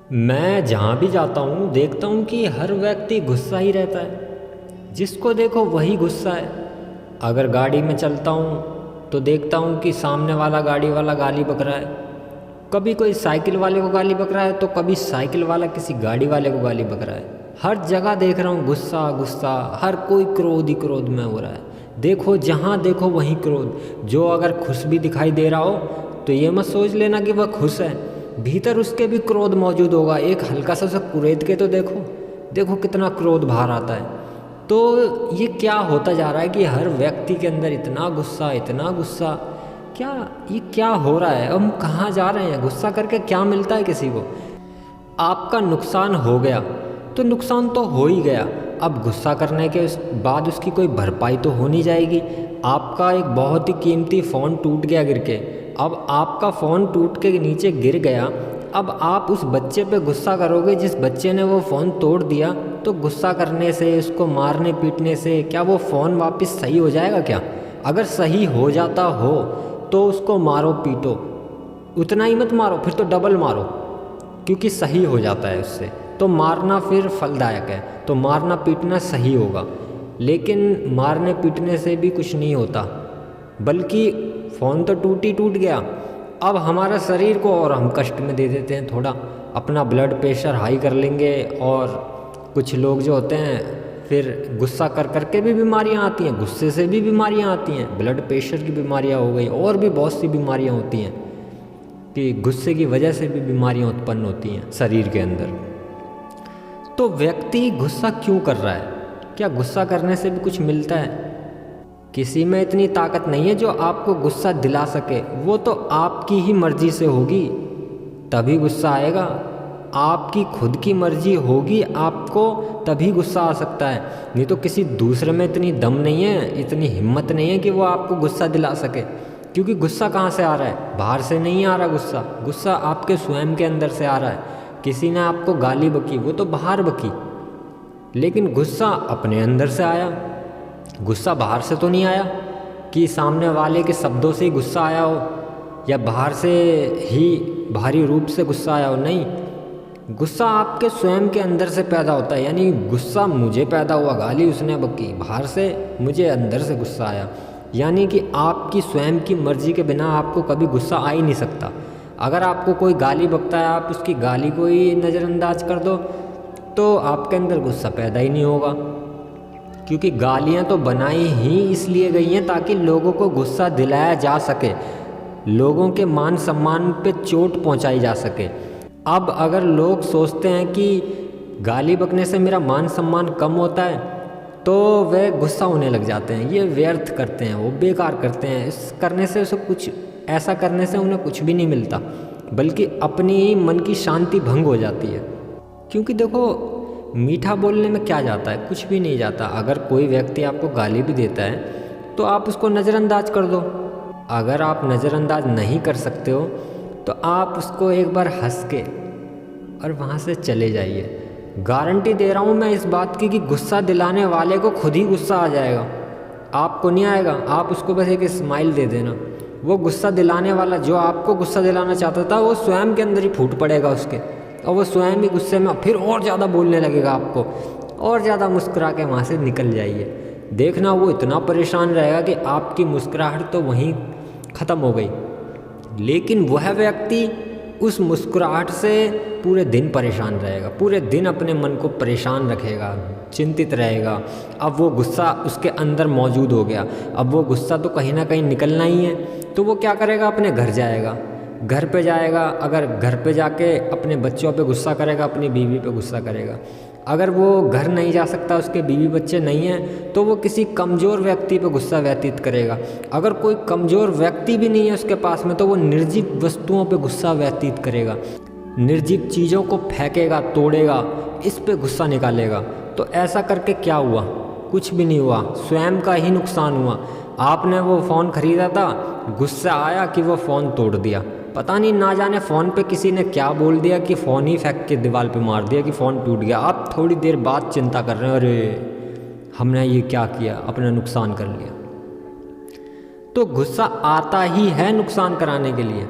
मैं जहाँ भी जाता हूँ देखता हूँ कि हर व्यक्ति गुस्सा ही रहता है। जिसको देखो वही गुस्सा है। अगर गाड़ी में चलता हूँ तो देखता हूँ कि सामने वाला गाड़ी वाला गाली बक रहा है। कभी कोई साइकिल वाले को गाली बक रहा है तो कभी साइकिल वाला किसी गाड़ी वाले को गाली बक रहा है। हर जगह देख रहा हूँ गुस्सा गुस्सा, हर कोई क्रोध ही क्रोध में हो रहा है। देखो जहाँ देखो वहीं क्रोध। जो अगर खुश भी दिखाई दे रहा हो तो ये मत सोच लेना कि वह खुश है, भीतर उसके भी क्रोध मौजूद होगा। एक हल्का सा कुरेद के तो देखो, देखो कितना क्रोध बाहर आता है। तो ये क्या होता जा रहा है कि हर व्यक्ति के अंदर इतना गुस्सा इतना गुस्सा। क्या ये क्या हो रहा है? हम कहाँ जा रहे हैं? गुस्सा करके क्या मिलता है किसी को? आपका नुकसान हो गया तो नुकसान तो हो ही गया। अब गुस्सा करने के बाद उसकी कोई भरपाई तो हो नहीं जाएगी। आपका एक बहुत ही कीमती फ़ोन टूट गया गिर के। अब आपका फ़ोन टूट के नीचे गिर गया। अब आप उस बच्चे पे गुस्सा करोगे जिस बच्चे ने वो फ़ोन तोड़ दिया। तो गुस्सा करने से, उसको मारने पीटने से क्या वो फ़ोन वापस सही हो जाएगा क्या? अगर सही हो जाता हो तो उसको मारो पीटो, उतना ही मत मारो, फिर तो डबल मारो, क्योंकि सही हो जाता है उससे। तो मारना फिर फलदायक है, तो मारना पीटना सही होगा। लेकिन मारने पीटने से भी कुछ नहीं होता, बल्कि फ़ोन तो टूट गया। अब हमारा शरीर को और हम कष्ट में दे देते हैं थोड़ा, अपना ब्लड प्रेशर हाई कर लेंगे। और कुछ लोग जो होते हैं फिर गुस्सा कर कर के भी बीमारियां आती हैं, गुस्से से भी बीमारियां आती हैं, ब्लड प्रेशर की बीमारियां हो गई, और भी बहुत सी बीमारियां होती हैं कि गुस्से की वजह से भी बीमारियां उत्पन्न होती हैं शरीर के अंदर। तो व्यक्ति गुस्सा क्यों कर रहा है? क्या गुस्सा करने से भी कुछ मिलता है? किसी में इतनी ताकत नहीं है जो आपको गुस्सा दिला सके। वो तो आपकी ही मर्जी से होगी तभी गुस्सा आएगा। आपकी खुद की मर्जी होगी आपको तभी गुस्सा आ सकता है, नहीं तो किसी दूसरे में इतनी दम नहीं है, इतनी हिम्मत नहीं है कि वो आपको गुस्सा दिला सके। क्योंकि गुस्सा कहाँ से आ रहा है? बाहर से नहीं आ रहा गुस्सा, गुस्सा आपके स्वयं के अंदर से आ रहा है। किसी ने आपको गाली बकी, वो तो बाहर बकी, लेकिन गुस्सा अपने अंदर से आया। गुस्सा बाहर से तो नहीं आया कि सामने वाले के शब्दों से ही गुस्सा आया हो या बाहर से ही बाहरी रूप से गुस्सा आया हो। नहीं, गुस्सा आपके स्वयं के अंदर से पैदा होता है। यानी गुस्सा मुझे पैदा हुआ, गाली उसने बकी, बाहर से मुझे अंदर से गुस्सा आया। यानी कि आपकी स्वयं की मर्जी के बिना आपको कभी गुस्सा आ ही नहीं सकता। अगर आपको कोई गाली बकता है, आप उसकी गाली को ही नज़रअंदाज कर दो तो आपके अंदर गुस्सा पैदा ही नहीं होगा। क्योंकि गालियाँ तो बनाई ही इसलिए गई हैं ताकि लोगों को गुस्सा दिलाया जा सके, लोगों के मान सम्मान पे चोट पहुंचाई जा सके। अब अगर लोग सोचते हैं कि गाली बकने से मेरा मान सम्मान कम होता है तो वे गुस्सा होने लग जाते हैं। ये व्यर्थ करते हैं, वो बेकार करते हैं। इस करने से उसे कुछ, ऐसा करने से उन्हें कुछ भी नहीं मिलता, बल्कि अपनी ही मन की शांति भंग हो जाती है। क्योंकि देखो, मीठा बोलने में क्या जाता है? कुछ भी नहीं जाता। अगर कोई व्यक्ति आपको गाली भी देता है तो आप उसको नज़रअंदाज कर दो। अगर आप नज़रअंदाज नहीं कर सकते हो तो आप उसको एक बार हंस के और वहाँ से चले जाइए। गारंटी दे रहा हूँ मैं इस बात की कि गुस्सा दिलाने वाले को खुद ही गुस्सा आ जाएगा, आपको नहीं आएगा। आप उसको बस एक स्माइल दे देना, वो गुस्सा दिलाने वाला जो आपको गुस्सा दिलाना चाहता था वो स्वयं के अंदर ही फूट पड़ेगा उसके, और वो स्वयं ही गुस्से में फिर और ज़्यादा बोलने लगेगा आपको, और ज़्यादा मुस्कुरा के वहाँ से निकल जाइए। देखना वो इतना परेशान रहेगा कि आपकी मुस्कुराहट तो वहीं ख़त्म हो गई, लेकिन वह व्यक्ति उस मुस्कुराहट से पूरे दिन परेशान रहेगा, पूरे दिन अपने मन को परेशान रखेगा, चिंतित रहेगा। अब वो गुस्सा उसके अंदर मौजूद हो गया, अब वो गुस्सा तो कहीं ना कहीं निकलना ही है। तो वो क्या करेगा? अपने घर जाएगा, घर पे जाएगा। अगर घर पे जाके अपने बच्चों पे गुस्सा करेगा, अपनी बीवी पे गुस्सा करेगा। अगर वो घर नहीं जा सकता, उसके बीवी बच्चे नहीं हैं, तो वो किसी कमज़ोर व्यक्ति पे गुस्सा व्यतीत करेगा। अगर कोई कमज़ोर व्यक्ति भी नहीं है उसके पास में, तो वो निर्जीव वस्तुओं पे गुस्सा व्यतीत करेगा, निर्जीव चीज़ों को फेंकेगा, तोड़ेगा, इस पे गुस्सा निकालेगा। तो ऐसा करके क्या हुआ? कुछ भी नहीं हुआ, स्वयं का ही नुकसान हुआ। आपने वो फ़ोन ख़रीदा था, गुस्सा आया कि वो फ़ोन तोड़ दिया, पता नहीं ना जाने फ़ोन पे किसी ने क्या बोल दिया कि फ़ोन ही फेंक के दीवार पे मार दिया कि फ़ोन टूट गया। आप थोड़ी देर बाद चिंता कर रहे हैं, अरे हमने ये क्या किया, अपना नुकसान कर लिया। तो गुस्सा आता ही है नुकसान कराने के लिए।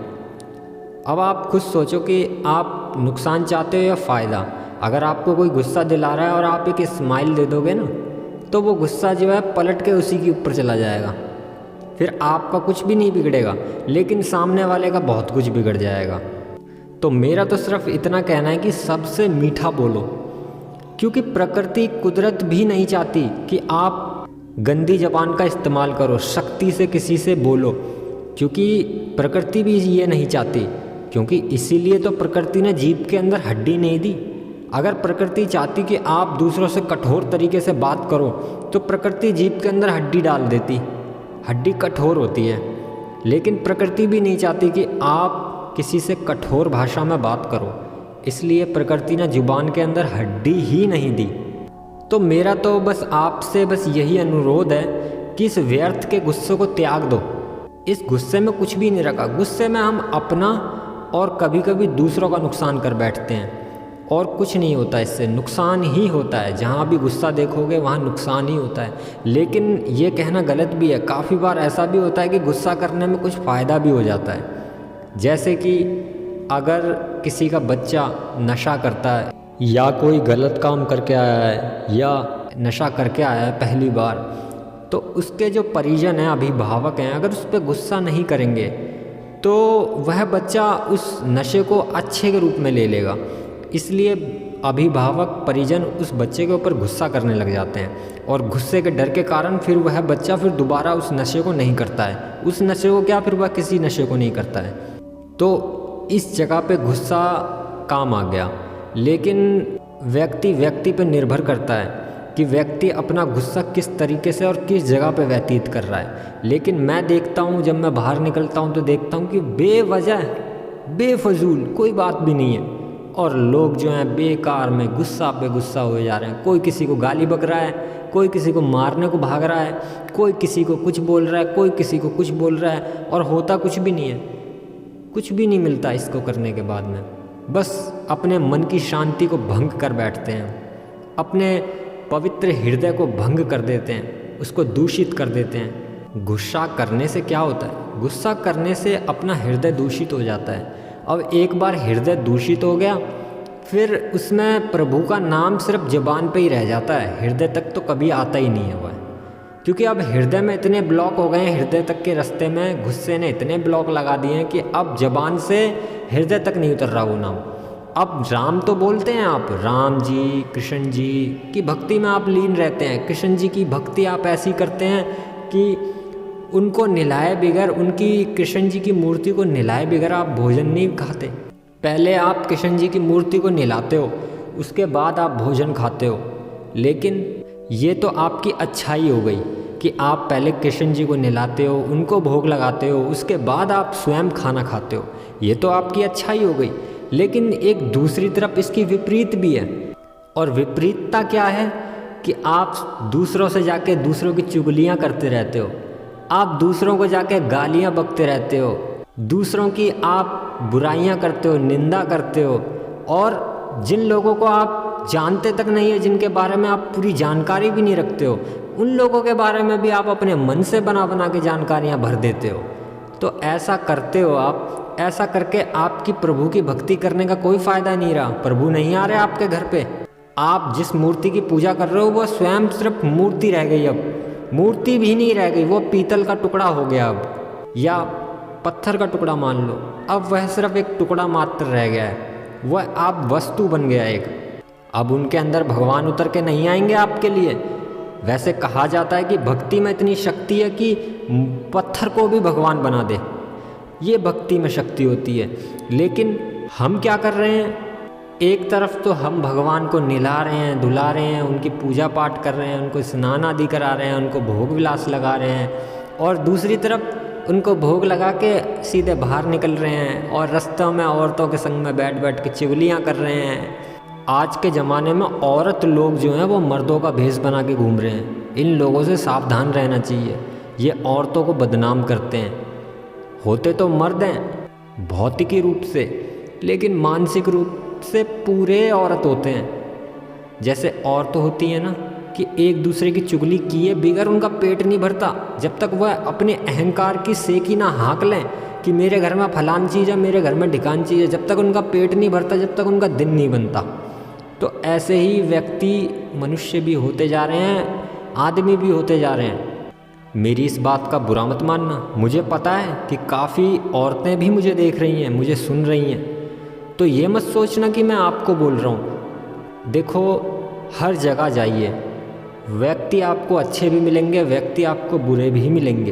अब आप खुद सोचो कि आप आप नुकसान चाहते हो या फ़ायदा। अगर आपको कोई गुस्सा दिला रहा है और आप एक स्माइल दे दोगे ना, तो वो गुस्सा जो है पलट के उसी के ऊपर चला जाएगा। फिर आपका कुछ भी नहीं बिगड़ेगा, लेकिन सामने वाले का बहुत कुछ बिगड़ जाएगा। तो मेरा तो सिर्फ इतना कहना है कि सबसे मीठा बोलो, क्योंकि प्रकृति, कुदरत भी नहीं चाहती कि आप गंदी ज़बान का इस्तेमाल करो, सख्ती से किसी से बोलो, क्योंकि प्रकृति भी ये नहीं चाहती। क्योंकि इसीलिए तो प्रकृति ने जीभ के अंदर हड्डी नहीं दी। अगर प्रकृति चाहती कि आप दूसरों से कठोर तरीके से बात करो, तो प्रकृति जीभ के अंदर हड्डी डाल देती। हड्डी कठोर होती है, लेकिन प्रकृति भी नहीं चाहती कि आप किसी से कठोर भाषा में बात करो। इसलिए प्रकृति ने जुबान के अंदर हड्डी ही नहीं दी। तो मेरा तो बस आपसे बस यही अनुरोध है कि इस व्यर्थ के गुस्से को त्याग दो। इस गुस्से में कुछ भी नहीं रखा। गुस्से में हम अपना और कभी कभी दूसरों का नुकसान कर बैठते हैं, और कुछ नहीं होता, इससे नुकसान ही होता है। जहाँ भी गुस्सा देखोगे वहाँ नुकसान ही होता है। लेकिन ये कहना गलत भी है। काफ़ी बार ऐसा भी होता है कि गुस्सा करने में कुछ फ़ायदा भी हो जाता है। जैसे कि अगर किसी का बच्चा नशा करता है या कोई गलत काम करके आया है या नशा करके आया है पहली बार, तो उसके जो परिजन हैं, अभिभावक हैं, अगर उस पर गुस्सा नहीं करेंगे तो वह बच्चा उस नशे को अच्छे के रूप में ले लेगा। इसलिए अभिभावक, परिजन उस बच्चे के ऊपर गुस्सा करने लग जाते हैं, और गुस्से के डर के कारण फिर वह बच्चा फिर दोबारा उस नशे को नहीं करता है। उस नशे को क्या, फिर वह किसी नशे को नहीं करता है। तो इस जगह पे गुस्सा काम आ गया। लेकिन व्यक्ति पे निर्भर करता है कि व्यक्ति अपना गुस्सा किस तरीके से और किस जगह पे व्यतीत कर रहा है। लेकिन मैं देखता हूँ, जब मैं बाहर निकलता हूँ तो देखता हूँ कि बेवजह, बेफजूल कोई बात भी नहीं है, और लोग जो हैं बेकार में गुस्सा पे गुस्सा हो जा रहे हैं। कोई किसी को गाली बक रहा है, कोई किसी को मारने को भाग रहा है, कोई किसी को कुछ बोल रहा है, कोई किसी को कुछ बोल रहा है, और होता कुछ भी नहीं है। कुछ भी नहीं मिलता इसको करने के बाद में। बस अपने मन की शांति को भंग कर बैठते हैं, अपने पवित्र हृदय को भंग कर देते हैं, उसको दूषित कर देते हैं। गुस्सा करने से क्या होता है? गुस्सा करने से अपना हृदय दूषित हो जाता है। अब एक बार हृदय दूषित हो गया, फिर उसमें प्रभु का नाम सिर्फ ज़बान पे ही रह जाता है, हृदय तक तो कभी आता ही नहीं है वह। क्योंकि अब हृदय में इतने ब्लॉक हो गए हैं, हृदय तक के रास्ते में गुस्से ने इतने ब्लॉक लगा दिए हैं कि अब ज़बान से हृदय तक नहीं उतर रहा वो नाम। अब राम तो बोलते हैं आप, राम जी, कृष्ण जी की भक्ति में आप लीन रहते हैं। कृष्ण जी की भक्ति आप ऐसी करते हैं कि उनको निलाए बिगर, उनकी, कृष्ण जी की मूर्ति को निलाए बिगर आप भोजन नहीं खाते। पहले आप कृष्ण जी की मूर्ति को निलाते हो, उसके बाद आप भोजन खाते हो। लेकिन ये तो आपकी अच्छाई हो गई कि आप पहले कृष्ण जी को निलाते हो, उनको भोग लगाते हो, उसके बाद आप स्वयं खाना खाते हो। ये तो आपकी अच्छाई हो गई। लेकिन एक दूसरी तरफ इसकी विपरीत भी है। और विपरीतता क्या है कि आप दूसरों से जाके दूसरों की चुगलियाँ करते रहते हो, आप दूसरों को जाके गालियाँ बकते रहते हो, दूसरों की आप बुराइयाँ करते हो, निंदा करते हो, और जिन लोगों को आप जानते तक नहीं है, जिनके बारे में आप पूरी जानकारी भी नहीं रखते हो, उन लोगों के बारे में भी आप अपने मन से बना बना के जानकारियाँ भर देते हो। तो ऐसा करते हो आप। ऐसा करके आपकी प्रभु की भक्ति करने का कोई फ़ायदा नहीं रहा। प्रभु नहीं आ रहे आपके घर पे। आप जिस मूर्ति की पूजा कर रहे हो वो स्वयं सिर्फ मूर्ति रह गई। अब मूर्ति भी नहीं रह गई, वो पीतल का टुकड़ा हो गया अब, या पत्थर का टुकड़ा मान लो। अब वह सिर्फ एक टुकड़ा मात्र रह गया है, वह आप वस्तु बन गया एक। अब उनके अंदर भगवान उतर के नहीं आएंगे आपके लिए। वैसे कहा जाता है कि भक्ति में इतनी शक्ति है कि पत्थर को भी भगवान बना दे। ये भक्ति में शक्ति होती है। लेकिन हम क्या कर रहे हैं? एक तरफ तो हम भगवान को निला रहे हैं, धुला रहे हैं, उनकी पूजा पाठ कर रहे हैं, उनको स्नान आदि करा रहे हैं, उनको भोग विलास लगा रहे हैं, और दूसरी तरफ उनको भोग लगा के सीधे बाहर निकल रहे हैं और रास्तों में औरतों के संग में बैठ बैठ के चुगलियाँ कर रहे हैं। आज के ज़माने में औरत लोग जो हैं वो मर्दों का भेष बना के घूम रहे हैं। इन लोगों से सावधान रहना चाहिए। ये औरतों को बदनाम करते हैं। होते तो मर्द हैं भौतिकी रूप से, लेकिन मानसिक रूप से पूरे औरत होते हैं। जैसे औरत होती है ना कि एक दूसरे की चुगली किए बिगर उनका पेट नहीं भरता। जब तक वह अपने अहंकार की सेकी ना हाँक लें, कि मेरे घर में फलान चीज़ है, मेरे घर में ढिकान चीज़ है, जब तक उनका पेट नहीं भरता, जब तक उनका दिन नहीं बनता। तो ऐसे ही व्यक्ति मनुष्य भी होते जा रहे हैं, आदमी भी होते जा रहे हैं। मेरी इस बात का बुरा मत मानना। मुझे पता है कि काफ़ी औरतें भी मुझे देख रही हैं, मुझे सुन रही हैं, तो ये मत सोचना कि मैं आपको बोल रहा हूँ। देखो, हर जगह जाइए, व्यक्ति आपको अच्छे भी मिलेंगे, व्यक्ति आपको बुरे भी मिलेंगे।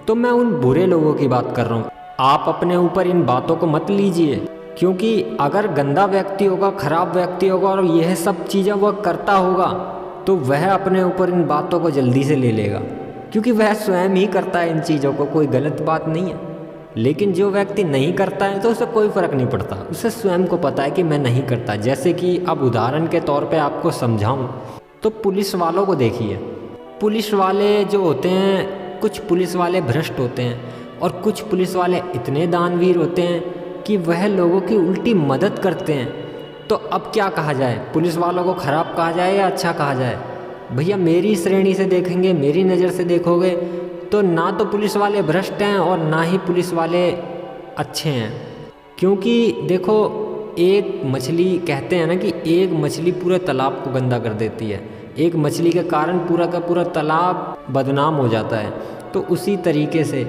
तो मैं उन बुरे लोगों की बात कर रहा हूँ। आप अपने ऊपर इन बातों को मत लीजिए, क्योंकि अगर गंदा व्यक्ति होगा, खराब व्यक्ति होगा और यह सब चीज़ें वह करता होगा, तो वह अपने ऊपर इन बातों को जल्दी से ले लेगा, क्योंकि वह स्वयं ही करता है इन चीज़ों को। कोई गलत बात नहीं है। लेकिन जो व्यक्ति नहीं करता है तो उसे कोई फ़र्क नहीं पड़ता, उसे स्वयं को पता है कि मैं नहीं करता। जैसे कि अब उदाहरण के तौर पे आपको समझाऊं तो पुलिस वालों को देखिए। पुलिस वाले जो होते हैं, कुछ पुलिस वाले भ्रष्ट होते हैं और कुछ पुलिस वाले इतने दानवीर होते हैं कि वह लोगों की उल्टी मदद करते हैं। तो अब क्या कहा जाए, पुलिस वालों को ख़राब कहा जाए या अच्छा कहा जाए? भैया मेरी श्रेणी से देखेंगे, मेरी नज़र से देखोगे तो ना तो पुलिस वाले भ्रष्ट हैं और ना ही पुलिस वाले अच्छे हैं। क्योंकि देखो, एक मछली, कहते हैं ना कि एक मछली पूरे तालाब को गंदा कर देती है, एक मछली के कारण पूरा का पूरा तालाब बदनाम हो जाता है। तो उसी तरीके से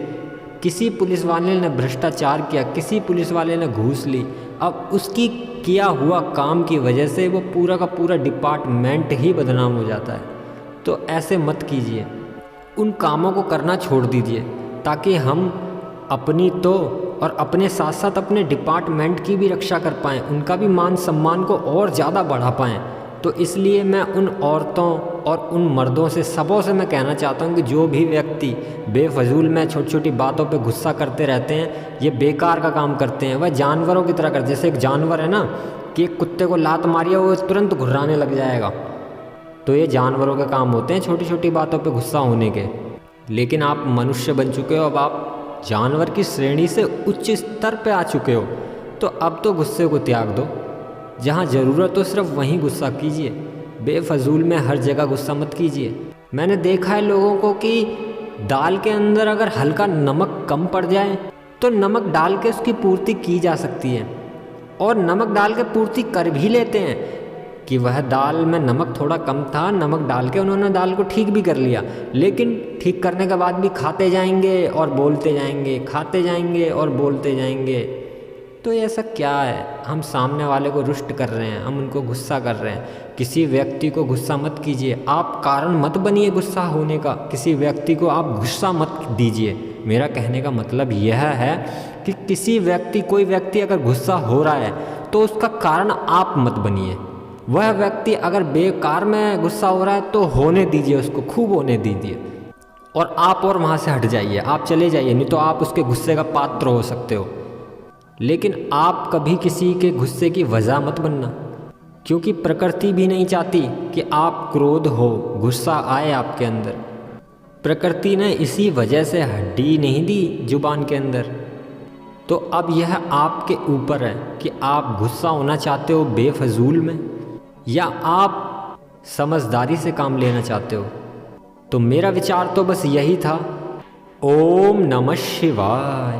किसी पुलिस वाले ने भ्रष्टाचार किया, किसी पुलिस वाले ने घूस ली, अब उसकी किया हुआ काम की वजह से वो पूरा का पूरा डिपार्टमेंट ही बदनाम हो जाता है। तो ऐसे मत कीजिए, उन कामों को करना छोड़ दीजिए, ताकि हम अपनी तो और अपने साथ साथ अपने डिपार्टमेंट की भी रक्षा कर पाएँ, उनका भी मान सम्मान को और ज़्यादा बढ़ा पाएँ। तो इसलिए मैं उन औरतों और उन मर्दों से, सबों से मैं कहना चाहता हूँ कि जो भी व्यक्ति बेफजूल में छोटी छोटी बातों पे गुस्सा करते रहते हैं, ये बेकार का काम करते हैं। वह जानवरों की तरह करते, जैसे एक जानवर है ना कि एक कुत्ते को लात मारिए वो तुरंत घुर्राने लग जाएगा। तो ये जानवरों के काम होते हैं छोटी छोटी बातों पे गुस्सा होने के। लेकिन आप मनुष्य बन चुके हो, अब आप जानवर की श्रेणी से उच्च स्तर पे आ चुके हो, तो अब तो गुस्से को त्याग दो। जहाँ ज़रूरत हो सिर्फ वहीं गुस्सा कीजिए, बेफजूल में हर जगह गुस्सा मत कीजिए। मैंने देखा है लोगों को कि दाल के अंदर अगर हल्का नमक कम पड़ जाए तो नमक डाल के उसकी पूर्ति की जा सकती है, और नमक डाल के पूर्ति कर भी लेते हैं कि वह दाल में नमक थोड़ा कम था, नमक डाल के उन्होंने दाल को ठीक भी कर लिया। लेकिन ठीक करने के बाद भी खाते जाएंगे और बोलते जाएंगे, खाते जाएंगे और बोलते जाएंगे। तो ये ऐसा क्या है? हम सामने वाले को रुष्ट कर रहे हैं, हम उनको गुस्सा कर रहे हैं। किसी व्यक्ति को गुस्सा मत कीजिए, आप कारण मत बनिए गुस्सा होने का। किसी व्यक्ति को आप गुस्सा मत दीजिए। मेरा कहने का मतलब यह है कि किसी व्यक्ति, कोई व्यक्ति अगर गुस्सा हो रहा है तो उसका कारण आप मत बनिए। वह व्यक्ति अगर बेकार में गुस्सा हो रहा है तो होने दीजिए, उसको खूब होने दीजिए, और आप और वहाँ से हट जाइए, आप चले जाइए, नहीं तो आप उसके गुस्से का पात्र हो सकते हो। लेकिन आप कभी किसी के गुस्से की वजह मत बनना, क्योंकि प्रकृति भी नहीं चाहती कि आप क्रोध हो, गुस्सा आए आपके अंदर। प्रकृति ने इसी वजह से हड्डी नहीं दी जुबान के अंदर। तो अब यह आपके ऊपर है कि आप गुस्सा होना चाहते हो बेफजूल में, या आप समझदारी से काम लेना चाहते हो। तो मेरा विचार तो बस यही था। ओम नमः शिवाय।